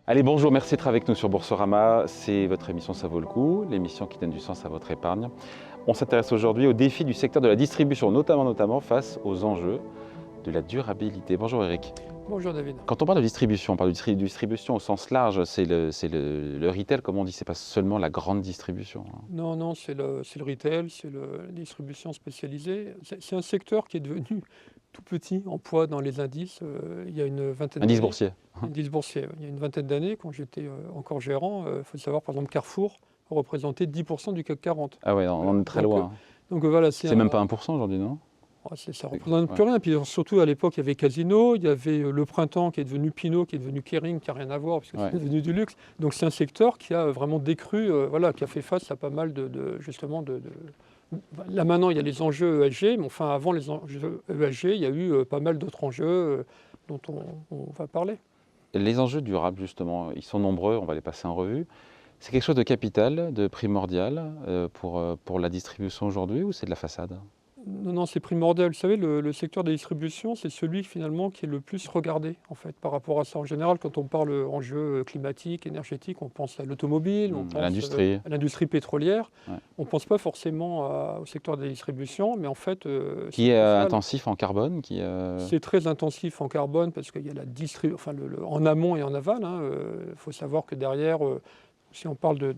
Allez, bonjour, merci d'être avec nous sur Boursorama. C'est votre émission Ça vaut le coup, l'émission qui donne du sens à votre épargne. On s'intéresse aujourd'hui aux défis du secteur de la distribution, notamment face aux enjeux de la durabilité. Bonjour Eric. Bonjour David. Quand on parle de distribution, on parle de distribution au sens large, c'est le retail, comme on dit, c'est pas seulement la grande distribution. Non, c'est le retail, c'est la distribution spécialisée. C'est un secteur qui est devenu tout petit en poids dans les indices il y a une vingtaine d'années. Indice boursier. Indice boursier. Il y a une vingtaine d'années, quand j'étais encore gérant, il faut savoir, par exemple, Carrefour représentait 10% du CAC 40. Ah ouais, on est très loin. Donc voilà, c'est même pas 1% aujourd'hui, non? Ça ne représente plus rien. Puis surtout, à l'époque, il y avait Casino, il y avait Le Printemps qui est devenu Pinot, qui est devenu Kering, qui n'a rien à voir, parce que c'est devenu du luxe. Donc c'est un secteur qui a vraiment décru, qui a fait face à pas mal justement. Là maintenant, il y a les enjeux ESG, mais enfin avant les enjeux ESG, il y a eu pas mal d'autres enjeux dont on va parler. Les enjeux durables, justement, ils sont nombreux, on va les passer en revue. C'est quelque chose de capital, de primordial pour la distribution aujourd'hui, ou c'est de la façade? Non, c'est primordial. Vous savez, le secteur de la distribution, c'est celui finalement qui est le plus regardé en fait par rapport à ça. En général, quand on parle enjeux climatiques, énergétiques, on pense à l'automobile, on pense à l'industrie pétrolière. Ouais. On ne pense pas forcément au secteur de la distribution, mais en fait... qui est intensif en carbone C'est très intensif en carbone parce qu'il y a la distribution, en amont et en aval. Il faut savoir que derrière... Si on parle du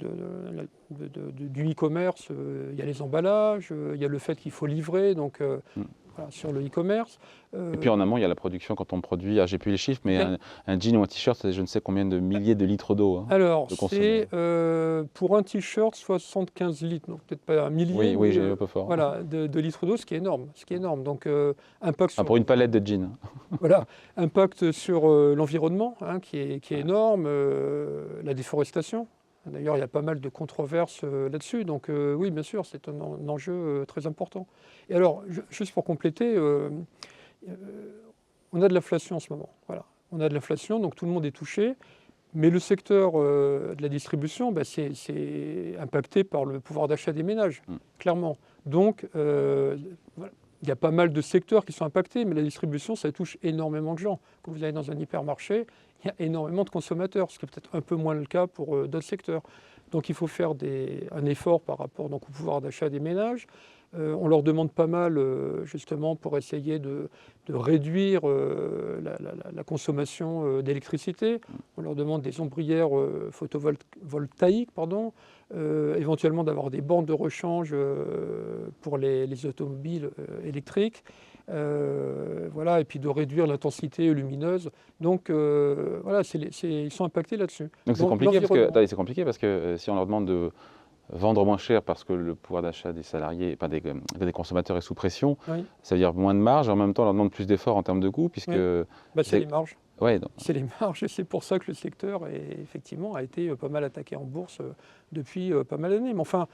e-commerce, il y a les emballages, il y a le fait qu'il faut livrer, donc voilà, sur le e-commerce. Et puis en amont, il y a la production quand on produit, j'ai plus les chiffres, mais un jean ou un t-shirt, c'est je ne sais combien de milliers de litres d'eau. Alors, c'est pour un t-shirt 75 litres, donc peut-être pas un millier, oui, j'ai un peu fort. Voilà, de litres d'eau, ce qui est énorme. Donc, impact sur, pour une palette de jeans. Voilà, impact sur l'environnement, qui est énorme, la déforestation. D'ailleurs, il y a pas mal de controverses là-dessus. Donc oui, bien sûr, c'est un enjeu très important. Et alors, juste pour compléter, on a de l'inflation en ce moment. Voilà. On a de l'inflation, donc tout le monde est touché. Mais le secteur de la distribution, c'est impacté par le pouvoir d'achat des ménages, clairement. Donc, voilà. Il y a pas mal de secteurs qui sont impactés, mais la distribution, ça touche énormément de gens. Quand vous allez dans un hypermarché, il y a énormément de consommateurs, ce qui est peut-être un peu moins le cas pour d'autres secteurs. Donc il faut faire un effort par rapport au pouvoir d'achat des ménages. On leur demande pas mal, justement, pour essayer de réduire la consommation d'électricité. On leur demande des ombrières photovoltaïques, éventuellement d'avoir des bornes de rechange pour les automobiles électriques. Voilà, et puis de réduire l'intensité lumineuse. Donc voilà, ils sont impactés là-dessus. Donc c'est compliqué parce que si on leur demande de vendre moins cher parce que le pouvoir d'achat des salariés, des consommateurs est sous pression, ça veut dire moins de marge, en même temps on leur demande plus d'efforts en termes de coûts, puisque... c'est les marges. Ouais, c'est les marges, et c'est pour ça que le secteur effectivement a été pas mal attaqué en bourse depuis pas mal d'années. Mais enfin,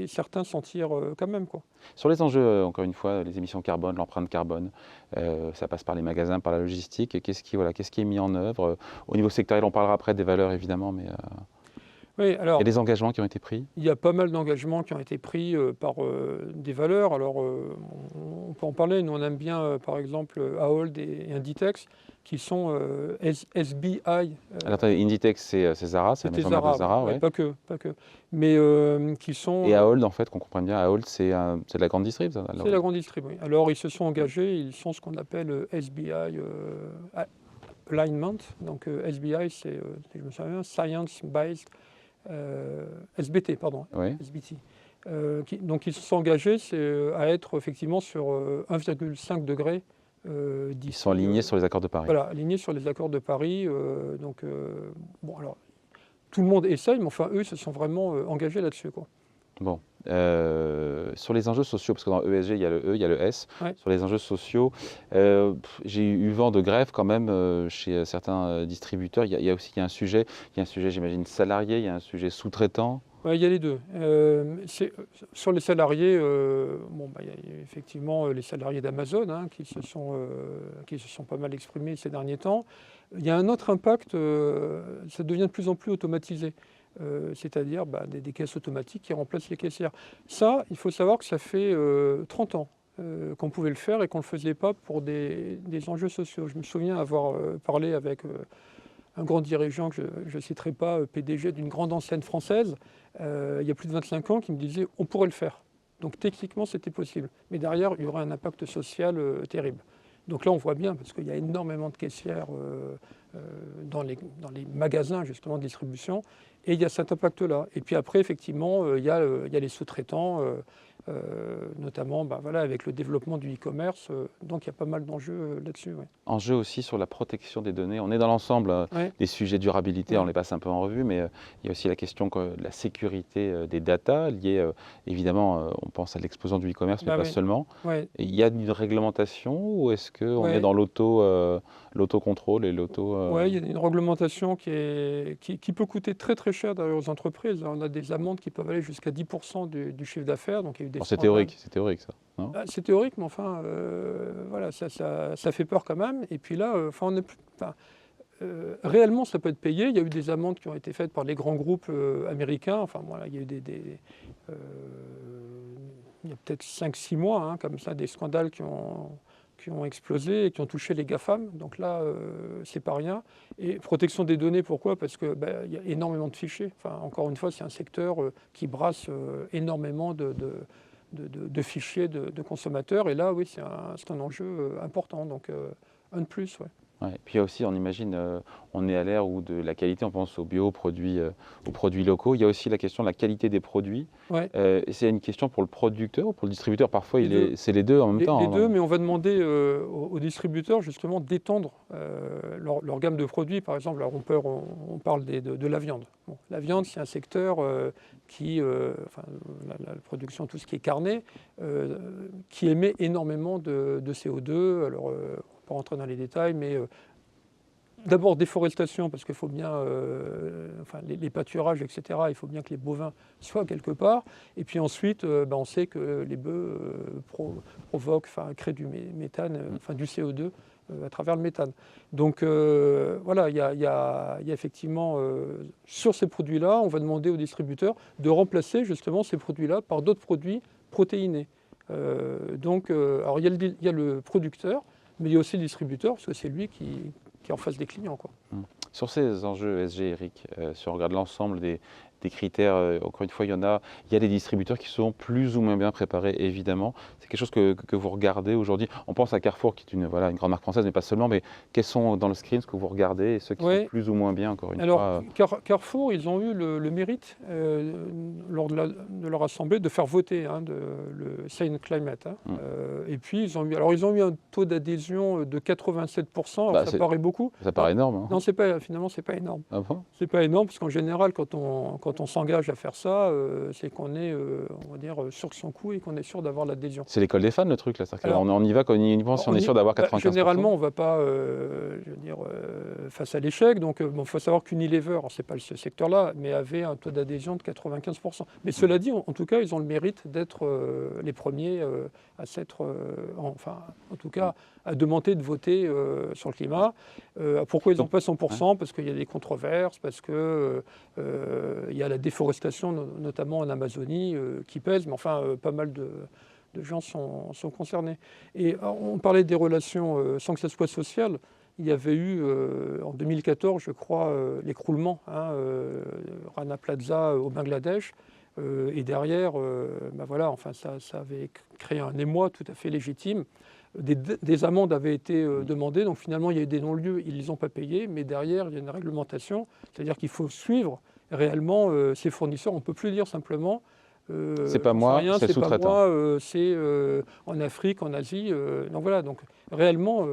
certains s'en tirent quand même, quoi. Sur les enjeux, encore une fois, les émissions carbone, l'empreinte carbone, ça passe par les magasins, par la logistique. Qu'est-ce qui est mis en œuvre au niveau sectoriel? On parlera après des valeurs, évidemment, mais oui, alors, il y a des engagements qui ont été pris? Il y a pas mal d'engagements qui ont été pris par des valeurs. Alors, on peut en parler. Nous, on aime bien, par exemple, Ahold et Inditex, qui sont SBI. Alors, Inditex, c'est Zara, c'est la maison mère de Zara. Ouais. Pas que. Mais qui sont... Et Ahold, en fait, qu'on comprenne bien, Ahold, c'est de la grande distrib, ça? C'est la grande distrib, oui. Alors, ils se sont engagés, ils sont ce qu'on appelle SBI Alignment. Donc, SBI, c'est, je me souviens, Science Based... SBT, pardon. Oui. SBT. Donc ils se sont engagés à être effectivement sur 1,5 degré. Ils sont alignés sur les accords de Paris. Voilà, alignés sur les accords de Paris. Bon, alors, tout le monde essaye, mais enfin, eux, ils se sont vraiment engagés là-dessus, quoi. Bon. Sur les enjeux sociaux, parce que dans ESG, il y a le E, il y a le S. Ouais. Sur les enjeux sociaux, j'ai eu vent de grève quand même chez certains distributeurs. Il y a un sujet, j'imagine, salarié, il y a un sujet sous-traitant. Ouais, il y a les deux. Sur les salariés, il y a effectivement les salariés d'Amazon qui se sont pas mal exprimés ces derniers temps. Il y a un autre impact, ça devient de plus en plus automatisé. C'est-à-dire des caisses automatiques qui remplacent les caissières. Ça, il faut savoir que ça fait 30 ans qu'on pouvait le faire et qu'on ne le faisait pas pour des enjeux sociaux. Je me souviens avoir parlé avec un grand dirigeant que je ne citerai pas, PDG d'une grande enseigne française, il y a plus de 25 ans, qui me disait on pourrait le faire. Donc techniquement, c'était possible. Mais derrière, il y aurait un impact social terrible. Donc là, on voit bien, parce qu'il y a énormément de caissières dans les magasins justement de distribution, et il y a cet impact-là. Et puis après, effectivement, il y a les sous-traitants, notamment voilà, avec le développement du e-commerce. Donc il y a pas mal d'enjeux là-dessus. Ouais. Enjeu aussi sur la protection des données. On est dans l'ensemble Ouais. des sujets de durabilité, Ouais. on les passe un peu en revue, mais il y a aussi la question de la sécurité des data liée, évidemment, on pense à l'explosion du e-commerce, mais pas Ouais. seulement. Ouais. Et il y a une réglementation ou est-ce qu'on est dans l'autocontrôle et l'auto... Oui, il y a une réglementation qui peut coûter très très cher d'ailleurs aux entreprises. On a des amendes qui peuvent aller jusqu'à 10% du chiffre d'affaires. Donc il y a eu des c'est théorique ça, non? C'est théorique, mais enfin, voilà, ça fait peur quand même. Et puis là, on est réellement, ça peut être payé. Il y a eu des amendes qui ont été faites par les grands groupes américains. Enfin, voilà, il y a eu il y a peut-être 5-6 mois, hein, comme ça, des scandales qui ont explosé et qui ont touché les GAFAM. Donc là, c'est pas rien. Et protection des données, pourquoi? Parce que y a énormément de fichiers. Enfin, encore une fois, c'est un secteur qui brasse énormément de fichiers de consommateurs. Et là, oui, c'est un enjeu important. Donc, un de plus, ouais. Ouais. Puis il y a aussi, on imagine, on est à l'ère où de la qualité, on pense aux produits locaux. Il y a aussi la question de la qualité des produits. Ouais. C'est une question pour le producteur ou pour le distributeur? Parfois, c'est les deux en même Les temps. deux, mais on va demander aux distributeurs justement d'étendre leur gamme de produits. Par exemple, alors on parle de la viande. Bon, la viande, c'est un secteur la production, tout ce qui est carné, qui émet énormément de CO2. Alors, on ne va pas rentrer dans les détails, mais d'abord déforestation, parce qu'il faut bien, les pâturages, etc., il faut bien que les bovins soient quelque part. Et puis ensuite, on sait que les bœufs créent du méthane, du CO2 à travers le méthane. Donc voilà, il y a effectivement, sur ces produits-là, on va demander aux distributeurs de remplacer justement ces produits-là par d'autres produits protéinés. Alors il y a le producteur, mais il y a aussi le distributeur, parce que c'est lui qui est en face des clients, quoi. Sur ces enjeux ESG, Eric, si on regarde l'ensemble des critères, encore une fois, il y a des distributeurs qui sont plus ou moins bien préparés, évidemment. C'est quelque chose que vous regardez aujourd'hui. On pense à Carrefour, qui est une grande marque française, mais pas seulement. Mais quels sont dans le screen ce que vous regardez et ceux qui sont plus ou moins bien, encore une fois? Alors, Carrefour, ils ont eu le mérite, lors de leur assemblée, de faire voter le Sane Climate. Et puis, ils ont eu un taux d'adhésion de 87%. Alors, ça paraît beaucoup. Ça paraît énorme. Hein. Non, finalement, c'est pas énorme. Ah bon? C'est pas énorme, parce qu'en général, quand on s'engage à faire ça, c'est qu'on est, on va dire, sûr de son coup et qu'on est sûr d'avoir l'adhésion. C'est l'école des fans, le truc, là. On y va quand on y pense, on est sûr d'avoir 95%. Généralement, on ne va pas, face à l'échec. Donc, il faut savoir qu'Unilever, ce n'est pas ce secteur-là, mais avait un taux d'adhésion de 95%. Mais cela dit, en tout cas, ils ont le mérite d'être les premiers à s'être, en tout cas, à demander de voter sur le climat. Pourquoi ils n'ont pas 100%? Parce qu'il y a des controverses, parce qu'il y a la déforestation, notamment en Amazonie, qui pèse, mais pas mal de gens sont concernés. Et on parlait des relations sans que ça soit social. Il y avait eu en 2014, je crois, l'écroulement, Rana Plaza au Bangladesh. Et derrière, ça avait créé un émoi tout à fait légitime. Des amendes avaient été demandées, donc finalement il y a eu des non-lieux, ils ne les ont pas payés, mais derrière il y a une réglementation, c'est-à-dire qu'il faut suivre réellement ces fournisseurs. On ne peut plus dire simplement c'est pas moi, c'est le sous-traitant. C'est en Afrique, en Asie. Donc voilà, donc réellement,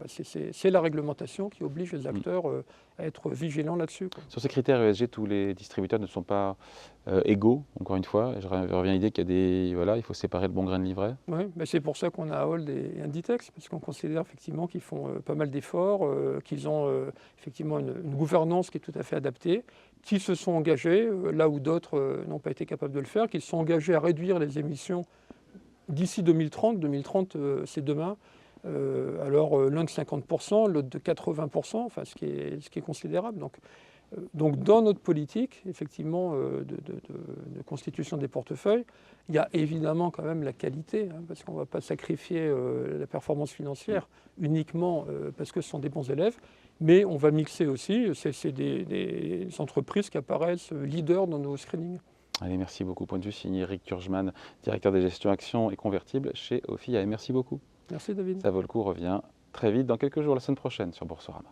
c'est la réglementation qui oblige les acteurs à être vigilants là-dessus. Sur ces critères ESG, tous les distributeurs ne sont pas égaux, encore une fois. Je reviens à l'idée qu'il y a il faut séparer le bon grain de l'ivraie. Oui, c'est pour ça qu'on a Ahold et Inditex, parce qu'on considère effectivement qu'ils font pas mal d'efforts, qu'ils ont effectivement une gouvernance qui est tout à fait adaptée, qui se sont engagés, là où d'autres n'ont pas été capables de le faire, qu'ils se sont engagés à réduire les émissions d'ici 2030. 2030, c'est demain. Alors l'un de 50%, l'autre de 80%, ce qui est considérable. Donc dans notre politique, effectivement, de constitution des portefeuilles, il y a évidemment quand même la qualité, parce qu'on ne va pas sacrifier la performance financière uniquement parce que ce sont des bons élèves. Mais on va mixer aussi, c'est des entreprises qui apparaissent leaders dans nos screenings. Allez, merci beaucoup. Point de vue signé Eric Kurgeman, directeur des gestions actions et convertibles chez OFII. Merci beaucoup. Merci David. Ça vaut le coup, revient très vite dans quelques jours, la semaine prochaine sur Boursorama.